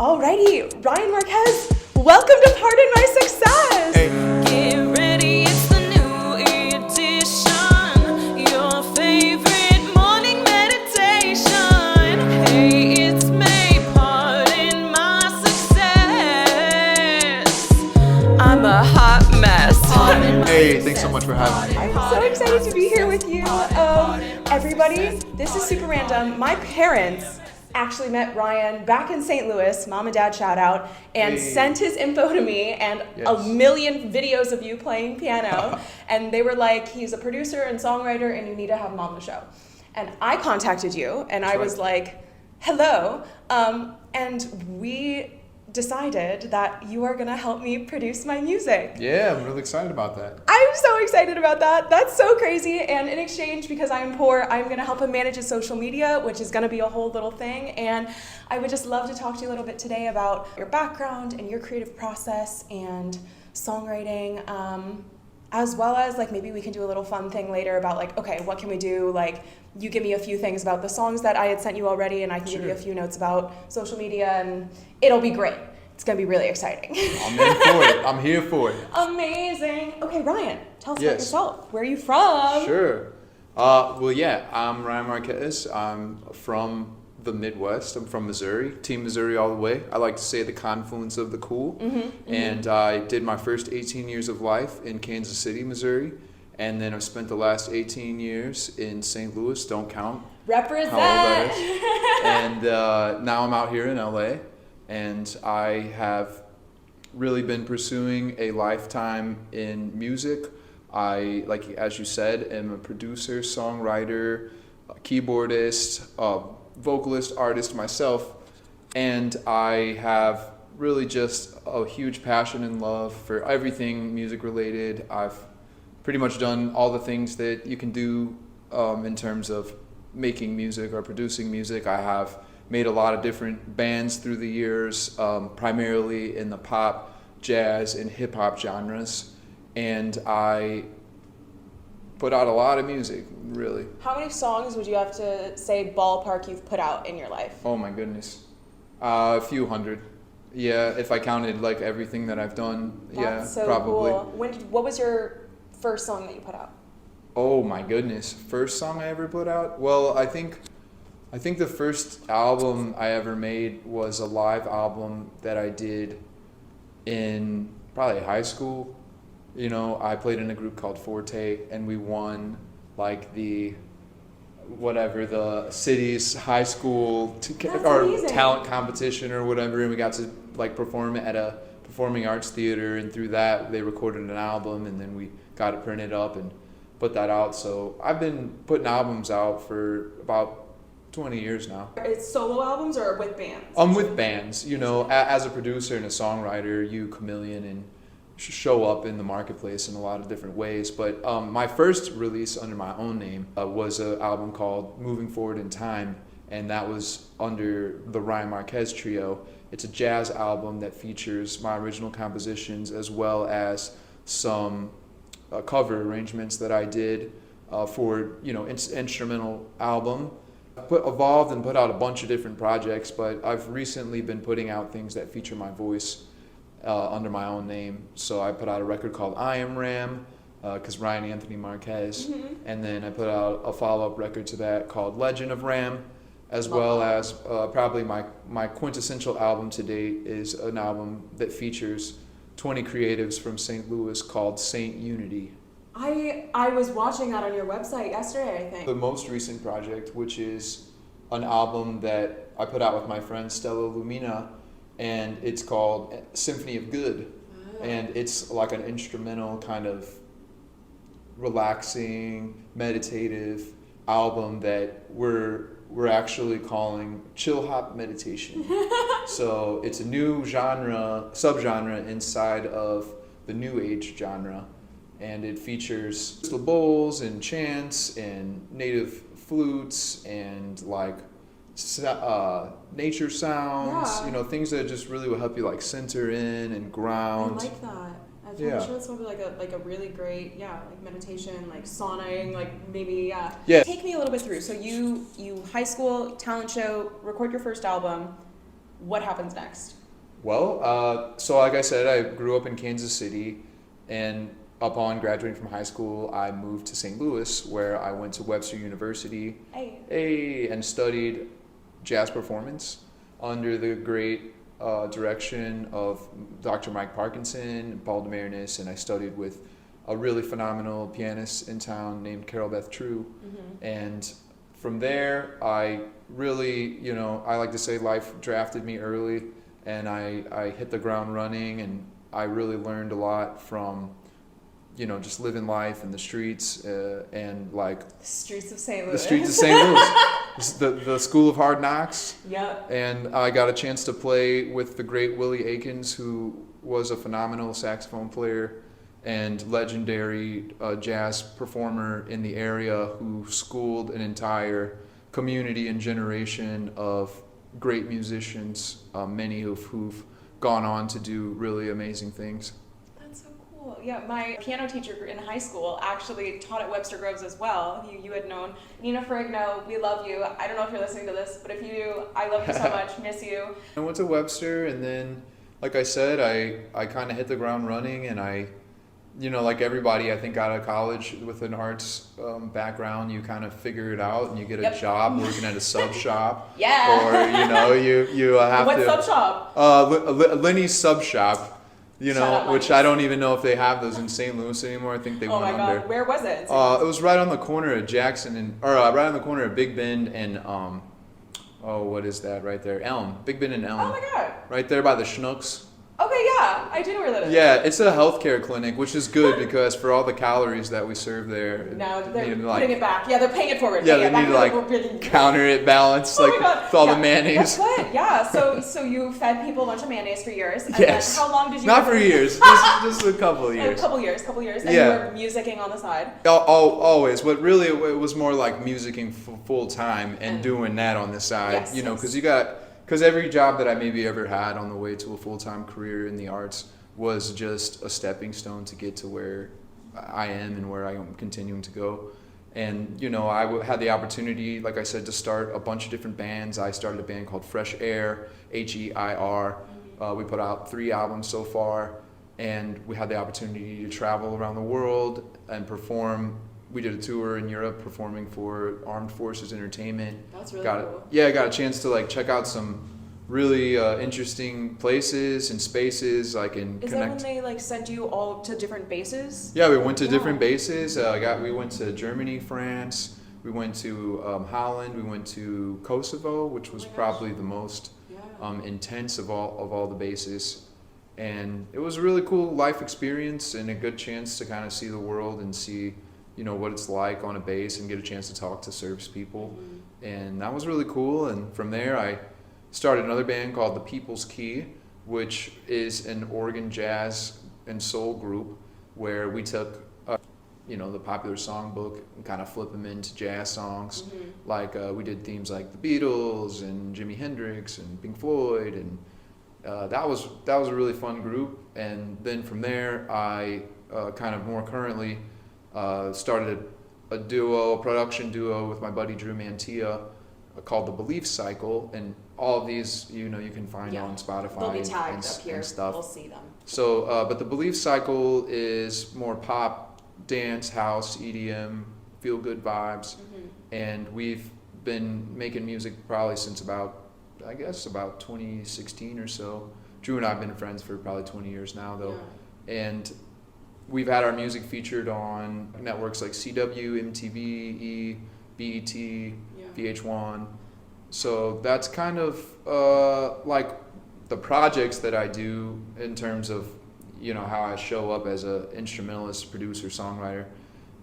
Alrighty, Ryan Marquez, welcome to Pardon My Success! Hey. Get ready, it's the new edition, your favorite morning meditation. Hey, it's me, pardon my success. I'm a hot mess. Hey, thanks so much for having me. I'm so excited to be here with you. Everybody, this is super random. My parents actually met Ryan back in St. Louis, mom and dad shout out, and sent his info to me and a million videos of you playing piano. And they were like, he's a producer and songwriter and you need to have him on the show. And I contacted you and I was like, hello. And we decided that you are gonna help me produce my music. Yeah, I'm really excited about that. I'm so excited about that. That's so crazy. And in exchange, because I'm poor, I'm gonna help him manage his social media, which is gonna be a whole little thing. And I would just love to talk to you a little bit today about your background and your creative process and songwriting, as well as like maybe we can do a little fun thing later about like, okay, what can we do? Like you give me a few things about the songs that I had sent you already and I can give you a few notes about social media and it'll be great. It's gonna be really exciting. I'm in for it. I'm here for it. Amazing. Okay, Ryan, tell us about yourself. Where are you from? Sure. I'm Ryan Marquez. I'm from the Midwest. I'm from Missouri, Team Missouri all the way. I like to say the confluence of the cool. And I did my first 18 years of life in Kansas City, Missouri. And then I've spent the last 18 years in St. Louis. Don't count Represent. how old that is. And now I'm out here in LA. And I have really been pursuing a lifetime in music. I, like as you said, am a producer, songwriter, a keyboardist, vocalist, artist myself. And I have really just a huge passion and love for everything music related. I've pretty much done all the things that you can do in terms of making music or producing music. I have made a lot of different bands through the years, primarily in the pop, jazz, and hip hop genres. And I put out a lot of music, really. How many songs would you have to say ballpark you've put out in your life? Oh my goodness. A few hundred. Yeah, if I counted like everything that I've done. That's so probably. Cool. What was your first song that you put out? Oh my goodness. First song I ever put out? Well, I think the first album I ever made was a live album that I did in probably high school. You know, I played in a group called Forte and we won like the city's high school talent competition or whatever, and we got to like perform at a performing arts theater, and through that they recorded an album and then we got it printed up and put that out. So I've been putting albums out for about 20 years now. It's solo albums or with bands? With bands. You know, as a producer and a songwriter, you chameleon and show up in the marketplace in a lot of different ways. But my first release under my own name was an album called Moving Forward in Time, and that was under the Ryan Marquez Trio. It's a jazz album that features my original compositions as well as some cover arrangements that I did for, you know, instrumental album. Evolved and put out a bunch of different projects, but I've recently been putting out things that feature my voice under my own name. So I put out a record called I Am Ram, because Ryan Anthony Marquez, and then I put out a follow-up record to that called Legend of Ram, as well as probably my quintessential album to date is an album that features 20 creatives from St. Louis called Saint Unity. I was watching that on your website yesterday, I think. The most recent project, which is an album that I put out with my friend Stella Lumina, and it's called Symphony of Good. And it's like an instrumental kind of relaxing, meditative album that we're actually calling chill hop meditation. So it's a new subgenre inside of the new age genre. And it features crystal bowls and chants and native flutes and like nature sounds, you know, things that just really will help you like center in and ground. I like that. I'm sure that's probably like a really great, like meditation, like sauning, like maybe, Take me a little bit through. So you high school talent show, record your first album. what happens next? Well, so like I said, I grew up in Kansas City, and upon graduating from high school, I moved to St. Louis, where I went to Webster University, and studied jazz performance under the great direction of Dr. Mike Parkinson, Paul DeMarinis, and I studied with a really phenomenal pianist in town named Carol Beth True. And from there, I really, I like to say life drafted me early, and I hit the ground running, and I really learned a lot from, just living life in the streets, and like The streets of St. Louis. the streets of St. Louis, the school of hard knocks. Yep. And I got a chance to play with the great Willie Akins, who was a phenomenal saxophone player and legendary jazz performer in the area, who schooled an entire community and generation of great musicians, many who've gone on to do really amazing things. That's so cool. Yeah, my piano teacher in high school actually taught at Webster Groves as well. You had known Nina Ferrigno. We love you. I don't know if you're listening to this, but if you do, I love you so much. Miss you. I went to Webster, and then, like I said, I kind of hit the ground running, and I, like everybody, I think out of college with an arts background, you kind of figure it out, and you get a job working at a sub shop. Yeah. Or, you have what to. What sub shop? Lenny's Sub Shop. Which I don't even know if they have those in St. Louis anymore. I think they went under. Oh my God, where was it? It was right on the corner of Jackson right on the corner of Big Bend and what is that right there? Elm. Big Bend and Elm. Oh my God. Right there by the Schnucks. Okay, yeah, I do know where that is. Yeah, it's a healthcare clinic, which is good because for all the calories that we serve there, now they're need to, putting it back. Yeah, they're paying it forward. Yeah, they need to counter it, balance with all the mayonnaise. Guess what? Yeah, so you fed people a bunch of mayonnaise for years. And Yes. then how long did you? Not for years, just a couple of years. A couple years. And Yeah. you were musicking on the side. Always, but really it was more like musicking full time and doing that on the side. Yes, Because every job that I maybe ever had on the way to a full-time career in the arts was just a stepping stone to get to where I am and where I am continuing to go. And, I had the opportunity, like I said, to start a bunch of different bands. I started a band called Fresh Heir, Heir. We put out 3 albums so far, and we had the opportunity to travel around the world and perform. We did a tour in Europe performing for Armed Forces Entertainment. That's really cool. I got a chance to check out some really interesting places and spaces. Is that when they send you all to different bases? Yeah, we went to different bases. We went to Germany, France. We went to Holland. We went to Kosovo, which was probably the most intense of all the bases. And it was a really cool life experience and a good chance to kind of see the world and see what it's like on a base and get a chance to talk to service people. And that was really cool. And from there, I started another band called The People's Key, which is an Oregon jazz and soul group where we took, the popular songbook and kind of flip them into jazz songs. We did themes like the Beatles and Jimi Hendrix and Pink Floyd. And that was a really fun group. And then from there, I kind of more currently started a production duo with my buddy Drew Mantia called The Belief Cycle, and all of these you can find on Spotify. They'll be tagged up here. And stuff. We'll see them. So, but The Belief Cycle is more pop, dance, house, EDM, feel good vibes, and we've been making music probably since about 2016 or so. Drew and I have been friends for probably 20 years now, though, and we've had our music featured on networks like CW, MTV, E, BET, VH1. So that's kind of the projects that I do in terms of how I show up as an instrumentalist, producer, songwriter.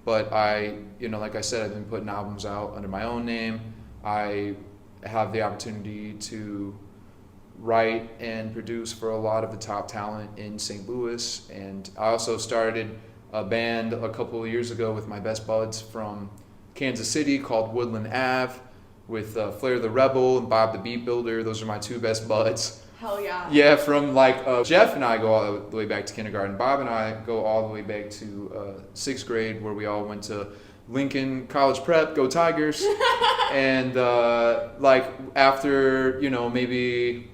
But like I said, I've been putting albums out under my own name. I have the opportunity to write and produce for a lot of the top talent in St. Louis. And I also started a band a couple of years ago with my best buds from Kansas City called Woodland Ave with Flair the Rebel and Bob the Beat Builder. Those are my 2 best buds. Hell yeah. Yeah, from Jeff and I go all the way back to kindergarten. Bob and I go all the way back to 6th grade, where we all went to Lincoln College Prep, go Tigers. And after maybe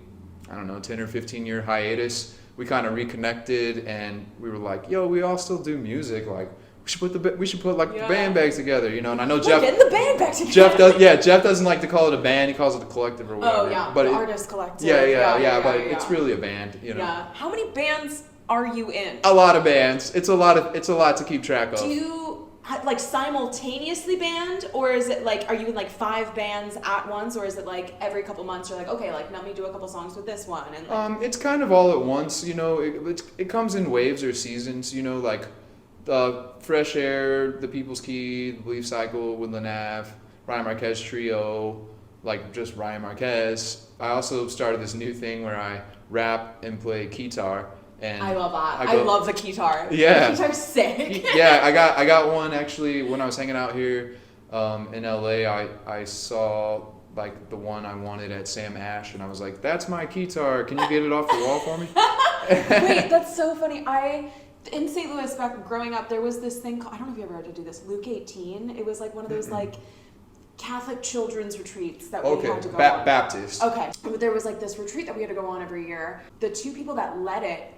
I don't know, 10 or 15 year hiatus, we kind of reconnected, and we were like, yo, we all still do music. Like, we should put like the band bags together, you know. And I know Jeff. Getting the band back together. Jeff doesn't like to call it a band. He calls it a collective or whatever. Oh yeah, but the artist collective. But it's really a band, you know. Yeah. How many bands are you in? A lot of bands. It's a lot to keep track of. Do you like simultaneously band, or is it like, are you in like 5 bands at once, or is it like every couple months you're like, okay, like let me do a couple songs with this one? And like, it's kind of all at once, you know. It comes in waves or seasons, you know, like Fresh Air, The People's Key, The Belief Cycle, Woodland Ave, Ryan Marquez Trio, like just Ryan Marquez. I also started this new thing where I rap and play guitar. And I love that. I love the guitar. Yeah. The guitar's sick. Yeah, I got one actually when I was hanging out here in LA. I saw like the one I wanted at Sam Ash, and I was like, that's my guitar. Can you get it off the wall for me? Wait, that's so funny. In St. Louis, back growing up, there was this thing called, I don't know if you ever had to do this, Luke 18. It was like one of those like Catholic children's retreats that we had to go on. Baptist. Okay. There was like this retreat that we had to go on every year. The 2 people that led it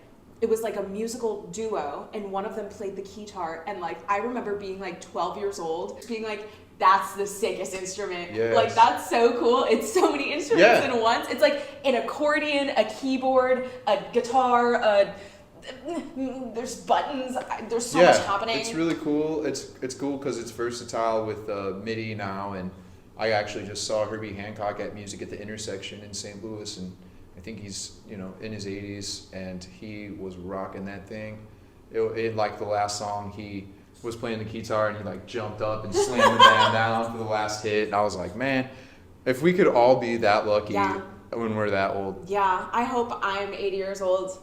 was like a musical duo, and one of them played the guitar, and like I remember being like 12 years old, being like, that's the sickest instrument. Yes. Like, that's so cool. It's so many instruments in once. It's like an accordion, a keyboard, a guitar, there's buttons, there's so much happening. It's really cool. It's cool because it's versatile with MIDI now, and I actually just saw Herbie Hancock at Music at the Intersection in St. Louis, and I think he's, you know, in his 80s, and he was rocking that thing. It like the last song, he was playing the guitar and he like jumped up and slammed the band down for the last hit, and I was like, man, if we could all be that lucky when we're that old. Yeah, I hope I'm 80 years old.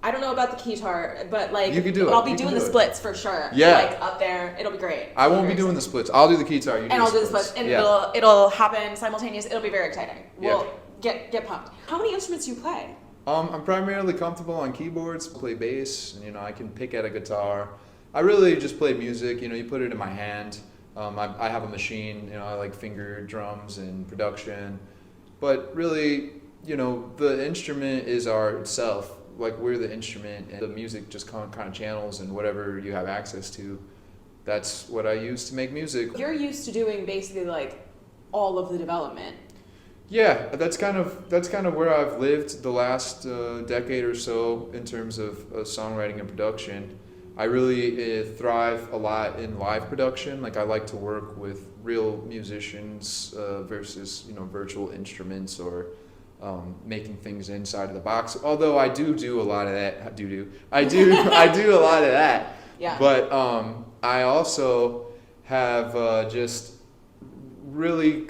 I don't know about the guitar, but like, you could do it. I'll be doing the splits for sure. Yeah, like up there, it'll be great. I won't be doing the splits. I'll do the guitar. You do and I'll do the splits, and it'll happen simultaneous. It'll be very exciting. We'll get pumped. How many instruments do you play? I'm primarily comfortable on keyboards. Play bass, and you know, I can pick at a guitar. I really just play music. You know, you put it in my hand. I have a machine. You know, I like finger drums and production, but really, you know, the instrument is art itself. Like, we're the instrument, and the music just kind of channels, and whatever you have access to, that's what I use to make music. You're used to doing basically like all of the development. Yeah, that's kind of where I've lived the last decade or so in terms of songwriting and production. I really thrive a lot in live production. Like, I like to work with real musicians versus, you know, virtual instruments or making things inside of the box. Although I do a lot of that. I do a lot of that. Yeah. But I also have just really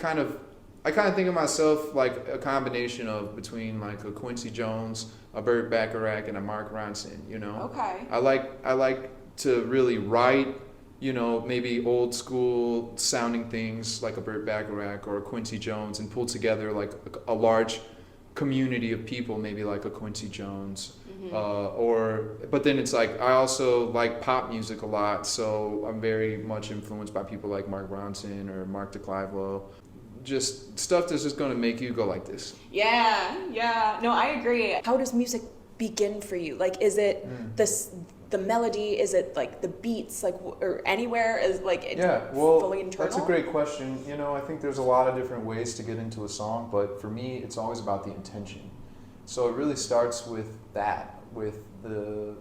I kind of think of myself like a combination of between like a Quincy Jones, a Burt Bacharach, and a Mark Ronson, you know? Okay. I like to really write, you know, maybe old school sounding things like a Burt Bacharach or a Quincy Jones, and pull together like a large community of people, maybe like a Quincy Jones. But then it's like, I also like pop music a lot, so I'm very much influenced by people like Mark Ronson or Mark DeClivelo. Just stuff that's just going to make you go like this. Yeah. No, I agree. How does music begin for you? Like, is it the melody? Is it like the beats? Like, or anywhere? Is like it's fully internal? That's a great question. You know, I think there's a lot of different ways to get into a song, but for me, it's always about the intention. So it really starts with that, with the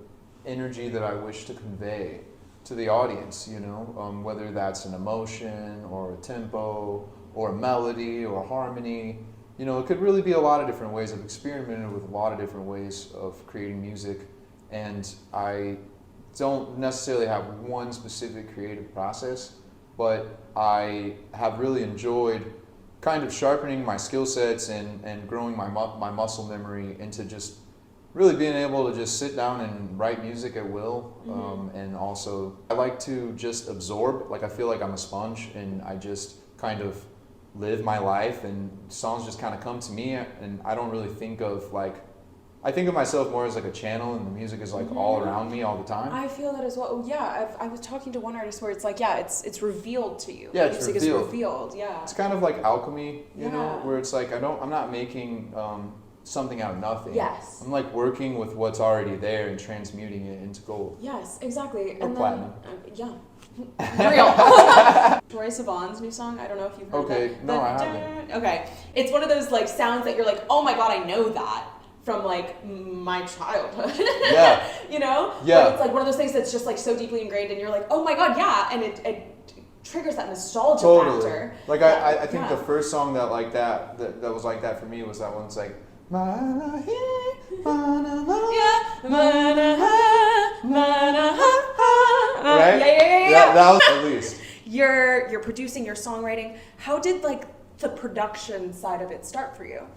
energy that I wish to convey to the audience. You know, whether that's an emotion or a tempo, or a melody, or a harmony. You know, it could really be a lot of different ways. I've experimented with a lot of different ways of creating music, and I don't necessarily have one specific creative process, but I have really enjoyed kind of sharpening my skill sets and growing my muscle memory into just really being able to just sit down and write music at will. And also, I like to just absorb. Like, I feel like I'm a sponge, and I just kind of live my life, and songs just kind of come to me, and I don't really think of like, I think of myself more as like a channel, and the music is like all around me all the time. I feel that as well. Yeah, I was talking to one artist where it's like, it's revealed to you. Yeah, it's music revealed. is revealed. Yeah. It's kind of like alchemy, you know, where it's like I'm not making something out of nothing. Yes. I'm like working with what's already there and transmuting it into gold. Yes, exactly. Or and platinum. Then, real. Troye Sivan's new song. I don't know if you've heard that. Okay, no, I haven't. Okay, it's one of those like sounds that you're like, oh my god, I know that from like my childhood. Yeah. You know. Yeah. But it's like one of those things that's just like so deeply ingrained, and you're like, oh my god, yeah, and it triggers that nostalgia factor. Like I think the first song that was like that for me was that one. It's like. Yeah. Right? Yeah. That was at least. You're producing, your songwriting. How did like the production side of it start for you?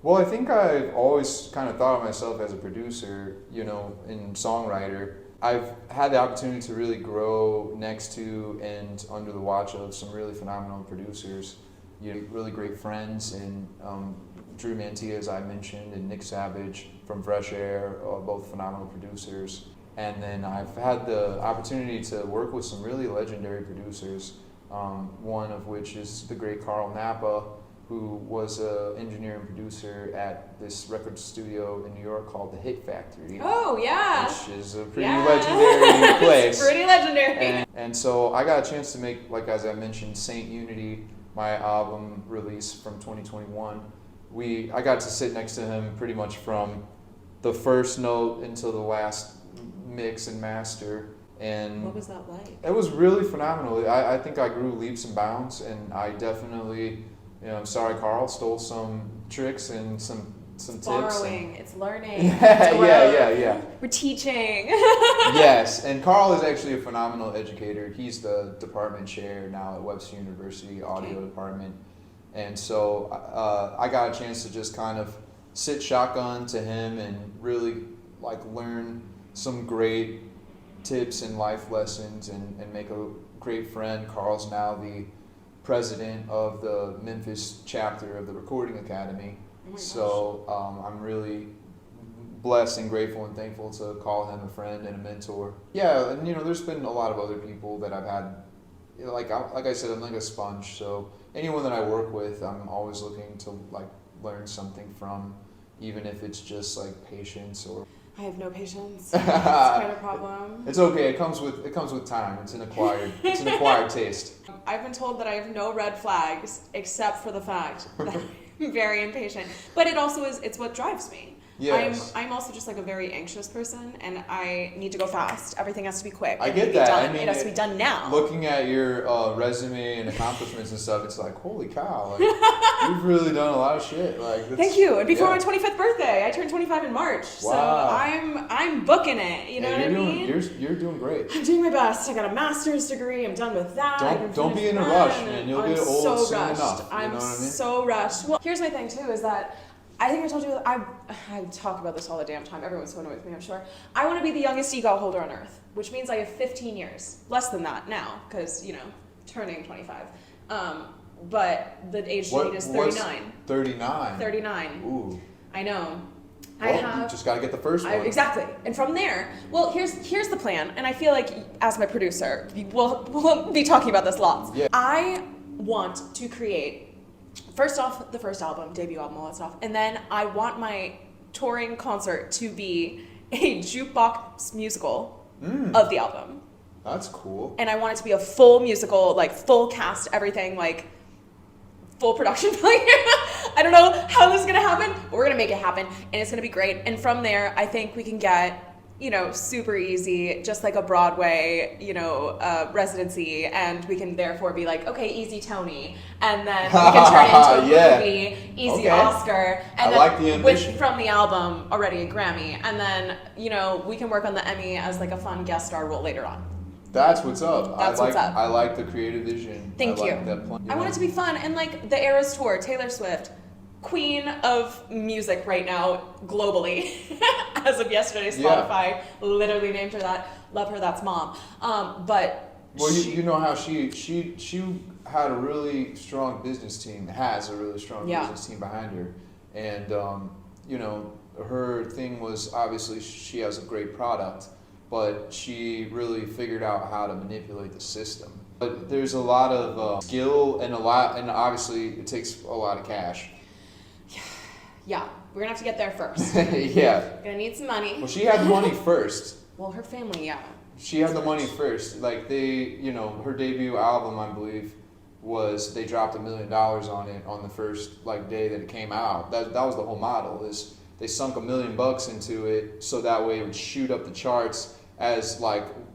Well, I think I've always kind of thought of myself as a producer, you know, and songwriter. I've had the opportunity to really grow next to and under the watch of some really phenomenal producers, you know, really great friends, and Drew Mantia, as I mentioned, and Nick Savage from Fresh Heir, both phenomenal producers. And then I've had the opportunity to work with some really legendary producers, one of which is the great Carl Napa, who was an engineer and producer at this record studio in New York called the Hit Factory. Oh, yeah. Which is a pretty legendary place. It's pretty legendary. And so I got a chance to make, like as I mentioned, Saint Unity, my album release from 2021. I got to sit next to him pretty much from the first note until the last mix and master. And what was that like? It was really phenomenal. I think I grew leaps and bounds, and I definitely, you know, I'm sorry, Carl, stole some tricks and some tips. Borrowing, it's learning. Yeah. We're teaching. Yes, and Carl is actually a phenomenal educator. He's the department chair now at Webster University Audio Department. And so I got a chance to just kind of sit shotgun to him and really like learn some great tips and life lessons and make a great friend. Carl's now the president of the Memphis chapter of the Recording Academy. Oh my gosh. So I'm really blessed and grateful and thankful to call him a friend and a mentor. Yeah, and you know, there's been a lot of other people that I've had. Like I said, I'm like a sponge. So anyone that I work with, I'm always looking to like learn something from, even if it's just like patience or. I have no patience. It's kind of a problem. It's okay. It comes with time. It's an acquired taste. I've been told that I have no red flags except for the fact that I'm very impatient. But it also is. It's what drives me. Yes. I'm also just like a very anxious person, and I need to go fast. Everything has to be quick. I get that. Done. I mean, it has to be done now. Looking at your resume and accomplishments and stuff, it's like, holy cow! Like, you've really done a lot of shit. Like, thank you. And before my 25th birthday, I turned 25 in March. Wow. So I'm booking it. You know what I mean? You're doing great. I'm doing my best. I got a master's degree. I'm done with that. Don't be in a rush, man. You'll get old soon enough. I'm know what I mean? so rushed. Well, here's my thing too, is that I think I told you, I talk about this all the damn time. Everyone's so annoyed with me, I'm sure. I want to be the youngest EGOT holder on earth, which means I have 15 years. Less than that now, because, you know, turning 25. But the age limit is 39. 39? 39. Ooh. I know. Well, you just got to get the first one. Exactly. And from there, well, here's the plan. And I feel like, as my producer, we'll be talking about this lots. Yeah. I want to create, first off, the first album, debut album, all that stuff. And then I want my touring concert to be a jukebox musical of the album. That's cool. And I want it to be a full musical, like full cast, everything, like full production value. I don't know how this is gonna happen, but we're gonna make it happen, and it's gonna be great. And from there, I think we can get, you know, super easy, just like a Broadway, you know, residency, and we can therefore be like, okay, easy Tony, and then we can turn it into a movie, easy Oscar, and I like the ambition. from the album already a Grammy, and then, you know, we can work on the Emmy as like a fun guest star role later on. That's what's up. That's what's up. I like the creative vision. Thank you. I want it to be fun, and like the Eras Tour, Taylor Swift, queen of music right now globally. As of yesterday, Spotify literally named her that. Love her, that's mom. But well, you know how she had a really strong business team. Has a really strong business team behind her, and you know, her thing was obviously she has a great product, but she really figured out how to manipulate the system. But there's a lot of skill and obviously it takes a lot of cash. Yeah. We're gonna have to get there first. Yeah. Gonna need some money. Well, she had the money first. Well, her family, yeah. She had the money first. Like her debut album, I believe, was they dropped $1 million on it on the first day that it came out. That was the whole model. Is they sunk $1 million into it so that way it would shoot up the charts as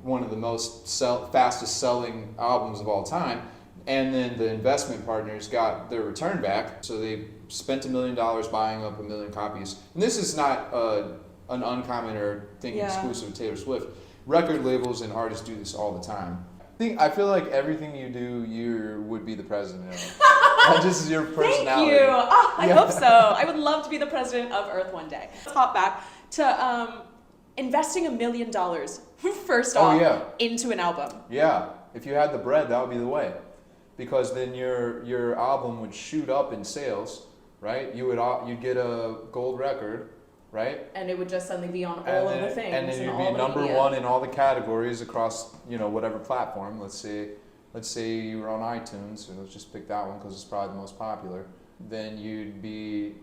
one of the fastest selling albums of all time. And then the investment partners got their return back, so they spent $1 million buying up 1 million copies. And this is not an uncommon or thing exclusive to Taylor Swift. Record labels and artists do this all the time. I feel like everything you do, you would be the president of. Just your personality. Thank you. Oh, I hope so. I would love to be the president of Earth one day. Let's hop back to investing $1 million first off into an album. Yeah, if you had the bread, that would be the way, because then your album would shoot up in sales, right? You'd get a gold record, right? And it would just suddenly be on all of the things. And then you'd be number one in all the categories across whatever platform. Let's say you were on iTunes, and let's just pick that one because it's probably the most popular. Then you'd be,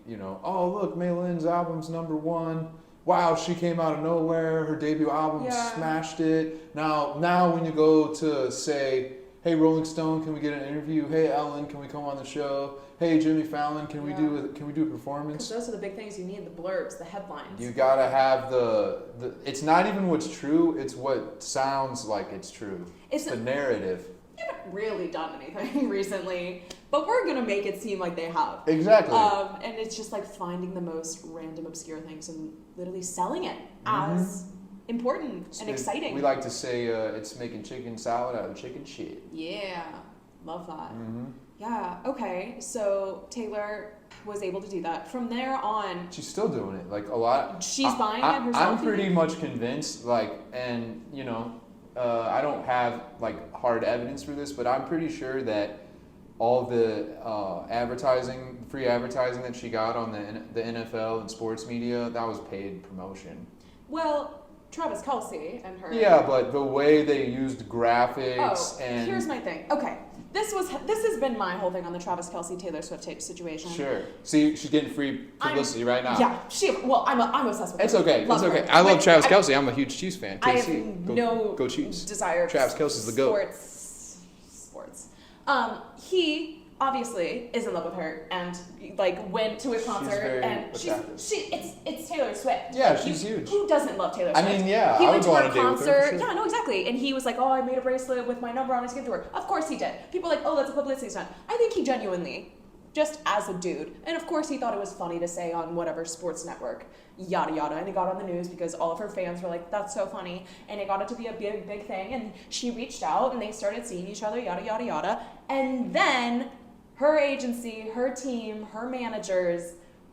oh look, Mei Lin's album's number one. Wow, she came out of nowhere. Her debut album smashed it. Now when you go to say, hey Rolling Stone, can we get an interview? Hey Ellen, can we come on the show? Hey Jimmy Fallon, can we do a performance? Because those are the big things you need: the blurbs, the headlines. You gotta have the. It's not even what's true; it's what sounds like it's true. It's the narrative. They haven't really done anything recently, but we're gonna make it seem like they have. Exactly. And it's just finding the most random, obscure things and literally selling it as important and exciting. We like to say it's making chicken salad out of chicken shit. Yeah, love that. Yeah. Okay. So Taylor was able to do that. From there on, she's still doing it. A lot. She's buying it herself. I'm pretty much convinced. I don't have hard evidence for this, but I'm pretty sure that all the free advertising that she got on the NFL and sports media, that was paid promotion. Well, Travis Kelce and her. Yeah, but the way they used graphics and. Here's my thing. Okay. This has been my whole thing on the Travis Kelce Taylor Swift situation. Sure. See, she's getting free publicity right now. Yeah, I'm obsessed with her. It's okay. It's okay. I love Travis Kelce. I'm a huge Chiefs fan. KC. I have go Chiefs. Desire. Travis Kelce's the GOAT. Sports. He obviously is in love with her and went to a concert it's Taylor Swift. Yeah, she's huge. Who doesn't love Taylor Swift? I mean, yeah, he I went would to go her on a date with her, concert. for sure. Yeah, no, exactly. And he was like, "Oh, I made a bracelet with my number on it to give to her." Of course he did. People are like, "Oh, that's a publicity stunt." I think he genuinely, just as a dude, and of course he thought it was funny to say on whatever sports network, yada yada, and it got on the news because all of her fans were like, "That's so funny," and it got it to be a big thing. And she reached out and they started seeing each other, yada yada yada, and then her agency, her team, her managers,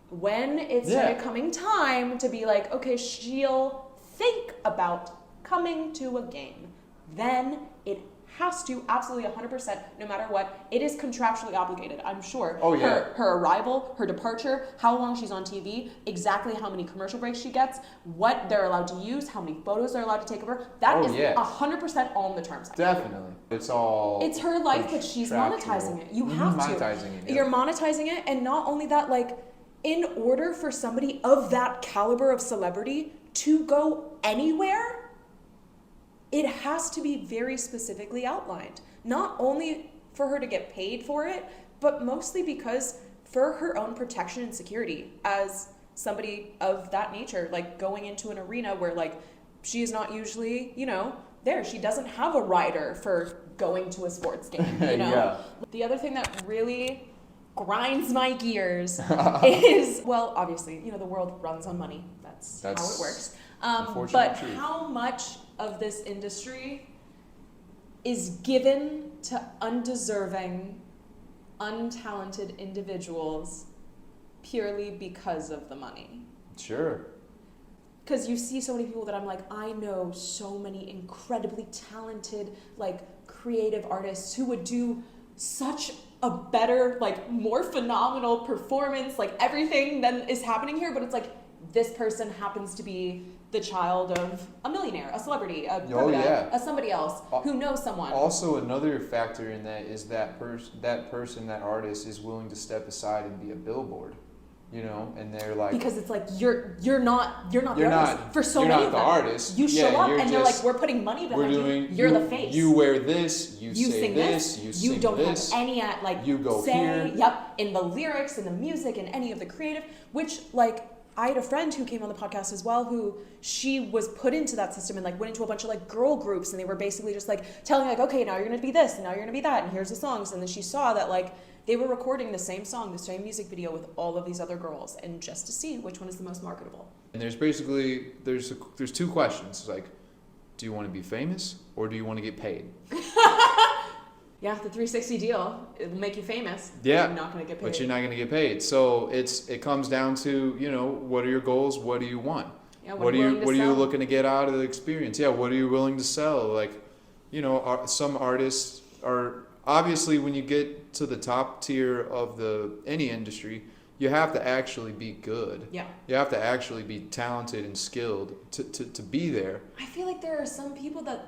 when it started coming time to be like, okay, she'll think about coming to a game, then it has to absolutely 100%, no matter what, it is contractually obligated, I'm sure. Oh, yeah. Her arrival, her departure, how long she's on TV, exactly how many commercial breaks she gets, what they're allowed to use, how many photos they're allowed to take of her. That is 100% all in the terms. Definitely. It's her life, but she's monetizing it. You have to. Monetizing it. You're monetizing it, and not only that, in order for somebody of that caliber of celebrity to go anywhere, it has to be very specifically outlined. Not only for her to get paid for it, but mostly because for her own protection and security as somebody of that nature, going into an arena where she is not usually, there. She doesn't have a rider for going to a sports game, Yeah. The other thing that really grinds my gears is, well, obviously, the world runs on money. That's how it works. But truth. how much of this industry is given to undeserving, untalented individuals purely because of the money? Sure. Because you see so many people that I'm like, I know so many incredibly talented, creative artists who would do such a better, more phenomenal performance, everything than is happening here, but it's this person happens to be the child of a millionaire, a celebrity, a somebody else who knows someone. Also, another factor in that is that person, that artist is willing to step aside and be a billboard. you know, and they're like, because it's like you're not the You're artist. not- For so you're many not of the them, artist. you show Yeah, up you're and they're just- like, we're putting money behind you. You're you, the face. You wear this. You You say sing this. You You don't this. have any at like You go say here. yep in the lyrics and the music and any of the creative. Which like I had a friend who came on the podcast as well who she was put into that system and like went into a bunch of like girl groups and they were basically just like telling like, okay, now you're gonna be this and now you're gonna be that and here's the songs, and then she saw that like they were recording the same song, the same music video with all of these other girls, and just to see which one is the most marketable. And there's basically there's two questions. It's like, do you want to be famous or do you want to get paid? Yeah, the 360 deal, it will make you famous. Yeah, You're not gonna get paid. but you're not going to get paid. So it comes down to, you know, what are your goals? What do you want? Yeah, What are you sell? looking to get out of the experience? Yeah, what are you willing to sell? Like, you know, some artists are obviously, when you get to the top tier of any industry, you have to actually be good. Yeah. You have to actually be talented and skilled to be there. I feel like there are some people that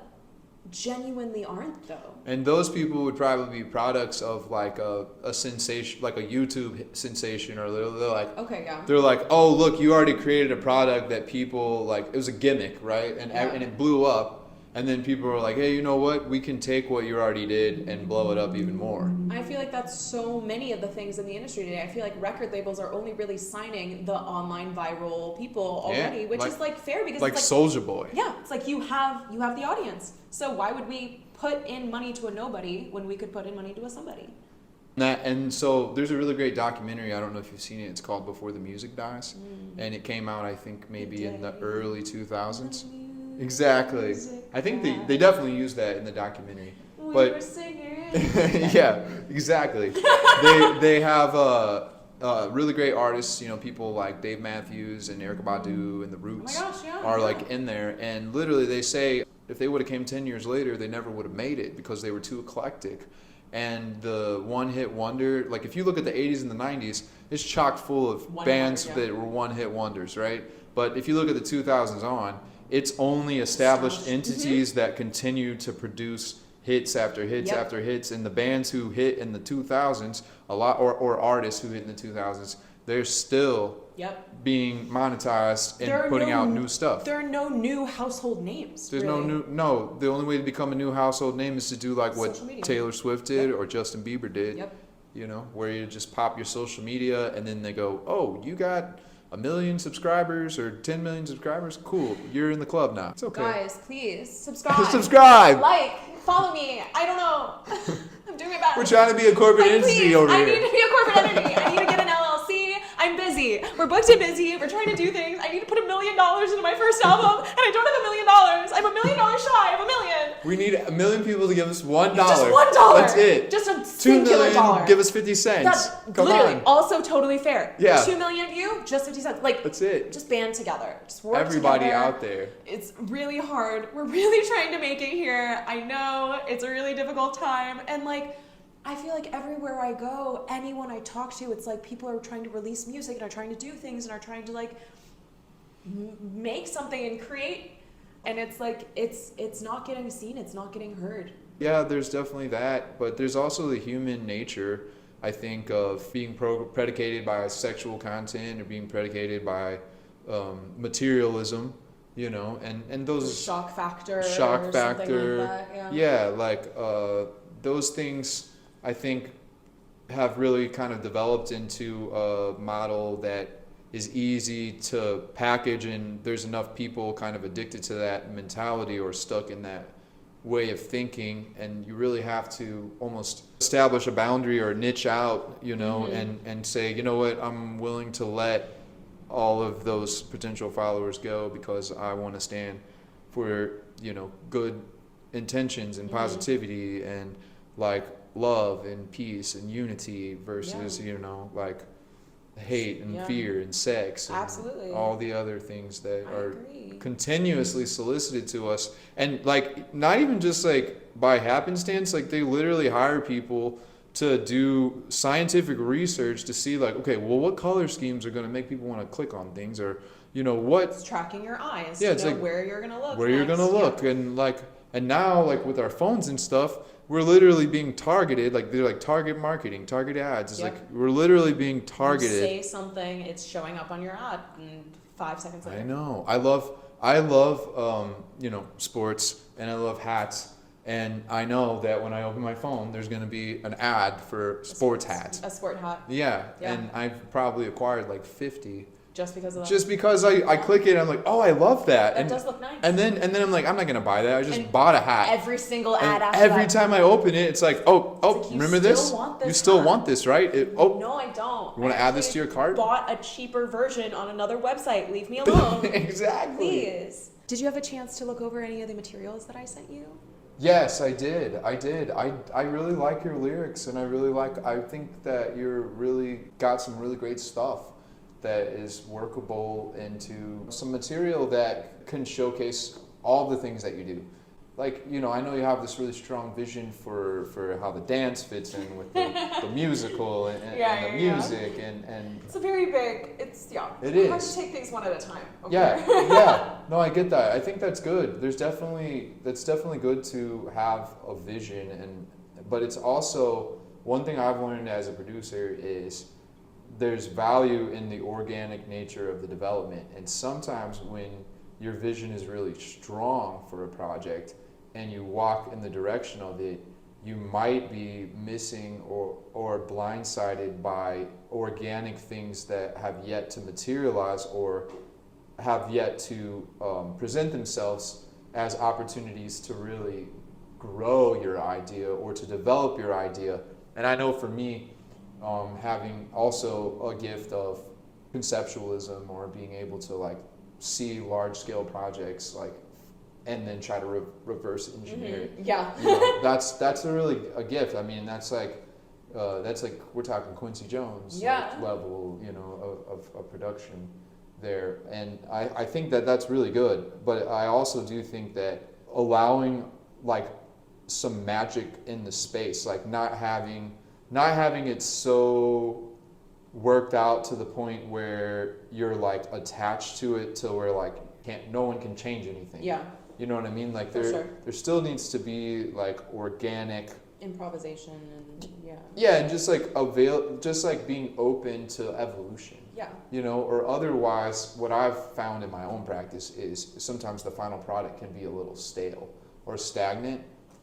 genuinely aren't though. And those people would probably be products of like a sensation, like a YouTube sensation, or they're like, Okay, yeah. they're like, oh look, you already created a product that people like. It was a gimmick, right? And Yeah. and it blew up. And then people were like, hey, you know what? We can take what you already did and blow it up even more. I feel like that's so many of the things in the industry today. I feel like record labels are only really signing the online viral people already, Yeah, which like- is like fair because Like it's like Soulja Boy. yeah, it's like you have the audience. So why would we put in money to a nobody when we could put in money to a somebody? And so there's a really great documentary. I don't know if you've seen it. It's called Before the Music Dies. And it came out, I think, maybe in the early 2000s. Exactly. I think they definitely use that in the documentary. We But were singing. yeah, exactly. they have really great artists, you know, people like Dave Matthews and Erykah Badu and The Roots Oh my gosh, yeah, are yeah. like in there. And literally they say if they would have came 10 years later, they never would have made it because they were too eclectic. And the one-hit wonder, like if you look at the 80s and the 90s, it's chock full of One-hit bands wonder, yeah. that were one-hit wonders, right? But if you look at the 2000s on, it's only established entities that continue to produce hits after hits Yep. after hits. And the bands who hit in the 2000s, a lot, or artists who hit in the 2000s, they're still Yep. being monetized and There are putting no- out new stuff. There are no new household names. There's really. no, the only way to become a new household name is to do like what Social media. Taylor Swift did or Justin Bieber did. Yep. You know, where you just pop your social media and then they go, oh, you got 1 million subscribers or 10 million subscribers? Cool, you're in the club now. It's okay. Guys, please subscribe. Subscribe! Like, follow me. I don't know. I'm doing my best. We're trying to be a corporate Like, entity please, over I here. need to be a corporate entity. I need to get an LLC. I'm busy. We're booked and busy. We're trying to do things. I need to put $1 million into my first album, and I don't have $1 million. I'm $1 million shy of $1 million. We need 1 million people to give us $1. Just $1. That's it. Just a 2 singular million, dollar. give us 50 cents. That's Come literally on. also totally fair. Yeah. 2 million of you, just 50 cents. Like, That's it. just band together. Just work Everybody together. out there. It's really hard. We're really trying to make it here. I know it's a really difficult time. And like, I feel like everywhere I go, anyone I talk to, it's like people are trying to release music and are trying to do things and are trying to like make something and create. And it's like, it's not getting seen. It's not getting heard. Yeah, there's definitely that, but there's also the human nature, I think, of being predicated by sexual content or being predicated by materialism, you know, and those Shock factor. or shock something factor, like that, yeah. like those things, I think, have really kind of developed into a model that is easy to package, and there's enough people kind of addicted to that mentality or stuck in that way of thinking, and you really have to almost establish a boundary or niche out, you know, and say, you know what, I'm willing to let all of those potential followers go because I want to stand for, you know, good intentions and positivity and like love and peace and unity versus, you know, like hate and fear and sex and Absolutely. all the other things that I are agree. continuously solicited to us, and like not even just like by happenstance, like they literally hire people to do scientific research to see like, okay, well, what color schemes are going to make people want to click on things, or you know what, It's tracking your eyes Yeah, to it's know like where you're gonna look. where you're next. going to Yeah. look. And like, and now like with our phones and stuff, we're literally being targeted. Like they're like target marketing, target ads. It's Yep. like we're literally being You targeted. say something, it's showing up on your ad in 5 seconds later. I know. I love you know, sports, and I love hats. And I know that when I open my phone, there's going to be an ad for sports hats. A sport hat. Yeah. Yeah. And I've probably acquired like 50. Just because of that. Just because I click it, I'm like, oh, I love that. That does look nice. And then I'm like, I'm not gonna buy that. I just And bought a hat. Every single ad And after every that. time I open it, it's like, oh, like, you remember still this? want this You still hat. want this, right? No, I don't. You wanna I add this actually to your cart? Bought a cheaper version on another website. Leave me alone. Exactly. Please. Did you have a chance to look over any of the materials that I sent you? Yes, I did. I really like your lyrics, and I think that you're really got some really great stuff that is workable into some material that can showcase all the things that you do. Like, you know, I know you have this really strong vision for how the dance fits in with the musical and the music and It's a very big. It It's hard is. to take things one at a time. Okay? Yeah. No, I get that. I think that's good. That's definitely good to have a vision, but it's also one thing I've learned as a producer is there's value in the organic nature of the development. And sometimes when your vision is really strong for a project and you walk in the direction of it, you might be missing or blindsided by organic things that have yet to materialize or have yet to present themselves as opportunities to really grow your idea or to develop your idea. And I know for me, having also a gift of conceptualism or being able to like see large scale projects like and then try to reverse engineer it. Yeah. You know, that's a gift. I mean, that's like we're talking Quincy Jones level, you know, of production there. And I think that that's really good. But I also do think that allowing like some magic in the space, like not having it so worked out to the point where you're like attached to it to where like no one can change anything. Yeah. You know what I mean? Like For there still needs to be like organic improvisation and yeah, and just like being open to evolution. Yeah. You know, or otherwise what I've found in my own practice is sometimes the final product can be a little stale or stagnant.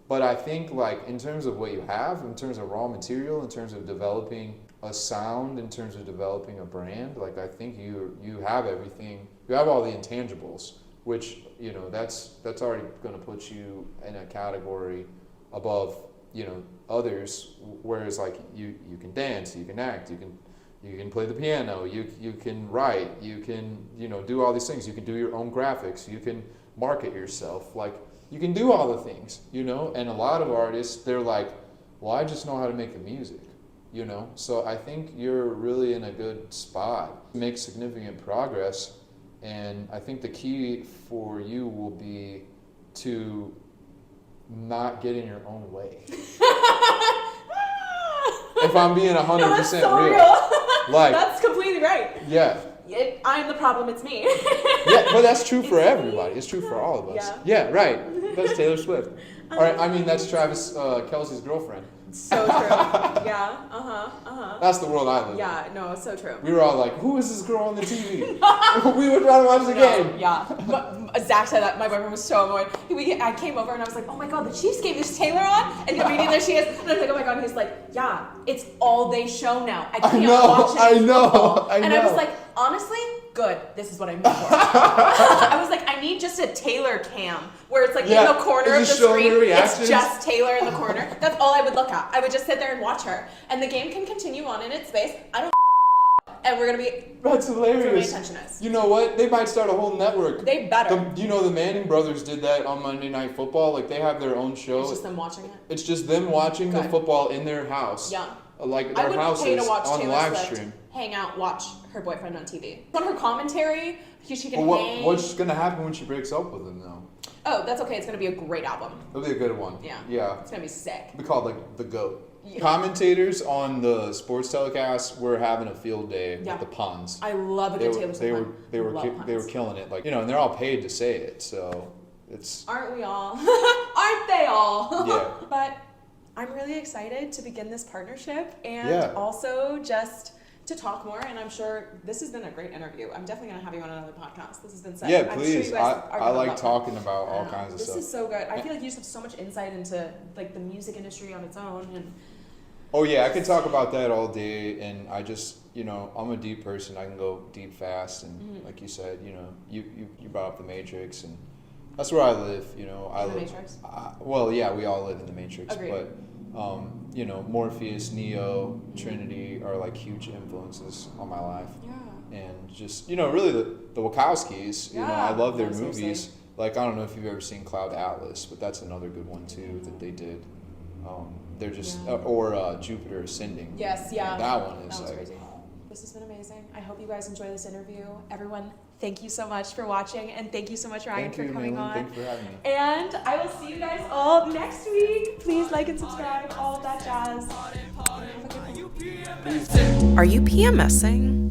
But I think like in terms of what you have, in terms of raw material, in terms of developing a sound, in terms of developing a brand, like I think you have everything. You have all the intangibles, which, you know, that's already going to put you in a category above, you know, others. Whereas like you can dance, you can act, you can play the piano, you can write, you can, you know, do all these things. You can do your own graphics, you can market yourself, like you can do all the things, you know. And a lot of artists, they're like, well, I just know how to make the music, you know. So I think you're really in a good spot to make significant progress. And I think the key for you will be to not get in your own way. If I'm being 100% that's so real. Like that's completely right. Yeah. I'm the problem. It's me. Yeah, but that's true for everybody. It's true for all of us. Yeah. Yeah, right. That's Taylor Swift. All right. I mean, that's Travis Kelce's girlfriend. So true. Yeah. That's the world I live in. Yeah. No, it's so true. We were all like, "Who is this girl on the TV?" We were trying to watch the game. Yeah. But Zach said that. My boyfriend was so annoyed. I came over and I was like, "Oh my god, the Chiefs game is Taylor on?" And immediately there she is. And I was like, "Oh my god." And he's like, "Yeah, it's all they show now. I can't watch it." I know. And I was like, honestly, good. This is what I need for. I was like, I need just a Taylor cam where it's like in the corner of the screen. It's just Taylor in the corner. That's all I would look at. I would just sit there and watch her. And the game can continue on in its space. I don't and we're gonna be. That's hilarious. Attention is. You know what? They might start a whole network. They better. You know, the Manning brothers did that on Monday Night Football. Like they have their own show. It's just them watching it. It's just them watching the football in their house. Yeah. Like their houses pay to watch on Taylor live Swift stream. Hang out, watch her boyfriend on TV. On her commentary, she can hang. What's gonna happen when she breaks up with him though? Oh, that's okay. It's gonna be a great album. It'll be a good one. Yeah. Yeah. It's gonna be sick. It'll be called like the GOAT. Yeah. Commentators on the sports telecast were having a field day with the puns. I love a good Taylor Swift pun. They were killing it. Like, you know, and they're all paid to say it, so it's. Aren't we all? Aren't they all? Yeah. But I'm really excited to begin this partnership and Yeah. also just to talk more. And I'm sure this has been a great interview. I'm definitely going to have you on another podcast. This has been such. Yeah, I'm please. Sure you guys are I gonna like love it. talking about all Yeah. kinds of This stuff. is so good. I feel like you just have so much insight into like the music industry on its own. And Oh yeah, I can talk about that all day, and I just, you know, I'm a deep person. I can go deep fast, and like you said, you know, you brought up the Matrix, and that's where I live. You know, I In the live. Matrix? Well, yeah, we all live in the Matrix, Agreed. but you know, Morpheus, Neo, Trinity are like huge influences on my life, yeah. and just, you know, really the Wachowskis. You know, I Yeah, love their no, seriously. movies. Like, I don't know if you've ever seen Cloud Atlas, but that's another good one too that they did. They're just Yeah. or Jupiter Ascending. Yes, yeah. That one is That was like, crazy. This has been amazing. I hope you guys enjoy this interview. Everyone, thank you so much for watching, and thank you so much, Ryan, thank for you, coming Malin. on. Thanks for having me. And I will see you guys all next week. Please like and subscribe, all of that jazz. Have a good one. Are you PMSing?